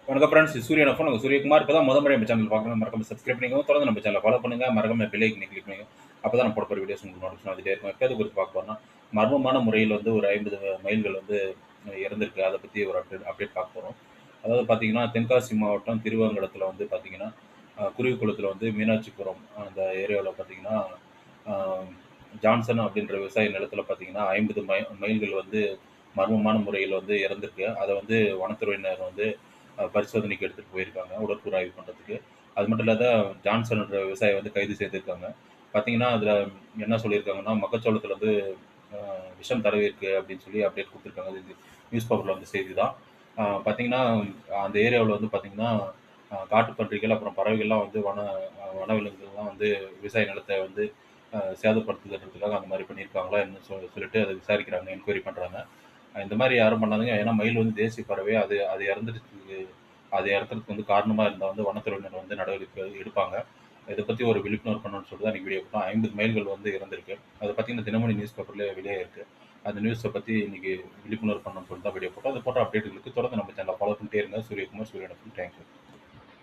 வணக்கம் ஃப்ரெண்ட்ஸ். சூரியன் எஃப்எம். நாங்க சூரியகுமார். இப்போ தான் முறை நம்ம சேனல் பார்க்கணும். மறக்காம சப்ஸ்கிரைப் பண்ணிக்கோங்க. தொடர்ந்து நம்ம சேனலை ஃபாலோ பண்ணுங்க. மறக்காம பெல் ஐக்கனை கிளிக் பண்ணுங்க. அப்போ தான் நம்ம போட போகிற வீடியோஸ் உங்களுக்கு நோட்டிஃபிகேஷன் வந்துட்டே இருக்கும். எப்போ எது குறித்து பார்க்க போறோம்னா, மர்மமான முறையில் வந்து ஒரு 50 மைல்கள் வந்து இறந்திருக்கு. அதை பற்றி ஒரு அப்டேட் பார்க்க போகிறோம். அதாவது பார்த்தீங்கன்னா, தென்காசி மாவட்டம் திருவேங்கடத்தில் வந்து பார்த்தீங்கன்னா, குருவிக்குளத்தில் வந்து மீனாட்சிபுரம் அந்த ஏரியாவில் பார்த்தீங்கன்னா, அஹ், ஜான்சன் அப்படின்ற விவசாய நிலத்தில் பார்த்தீங்கன்னா 50 மைல்கள் வந்து மர்மமான முறையில் வந்து இறந்திருக்கு. அதை வந்து வனத்துறையினர் வந்து பரிசோதனைக்கு எடுத்துகிட்டு போயிருக்காங்க உடற்கூறு ஆய்வு பண்ணுறதுக்கு. அது மட்டும் இல்லாத ஜான்சன்ன்ற விவசாயி வந்து கைது செய்திருக்காங்க. பார்த்தீங்கன்னா, அதில் என்ன சொல்லியிருக்காங்கன்னா, மக்காச்சோளத்தில் வந்து விஷம் தடவி இருக்கு அப்படின்னு சொல்லி அப்டேட் கொடுத்துருக்காங்க. இது நியூஸ் பேப்பரில் வந்து செய்தி தான். பார்த்தீங்கன்னா, அந்த ஏரியாவில் வந்து பார்த்தீங்கன்னா, காட்டுப்பன்றிகள் அப்புறம் பறவைகள்லாம் வந்து வனவிலங்குகள்லாம் வந்து விவசாய நிலத்தை வந்து சேதப்படுத்துறதுக்காக அந்த மாதிரி பண்ணியிருக்காங்களா என்னன்னு சொல்லிட்டு அதை விசாரிக்கிறாங்க, என்கொயரி பண்ணுறாங்க. இந்த மாதிரி யாரும் பண்ணாதுங்க. ஏன்னா மயில் வந்து தேசிய பறவை. அது அது இறந்துட்டு அது இறக்கறதுக்கு வந்து காரணமா இருந்தா வந்து வனத்துறையினர் வந்து நடவடிக்கை எடுப்பாங்க. இத பத்தி ஒரு விழிப்புணர்வு பண்ணணும்னு சொல்லிட்டு தான் இன்னைக்கு வீடியோ போட்டோம். 50 மைல்கள் வந்து இறந்திருக்கு. அத பத்தின தினமணி நியூஸ் பேப்பர்ல வெளியாயிருக்கு. அந்த நியூஸ பத்தி இன்னைக்கு விழிப்புணர்வு பண்ணணும்னு சொல்லிட்டு தான் வீடியோ போட்டோம். அது போன்ற அப்டேட்டுகளுக்கு தொடர்ந்து நம்ம சேனலை ஃபாலோ பண்ணிட்டே இருங்க. சூரியகுமார், சூரியன் எஃப்எம். தேங்க்யூ.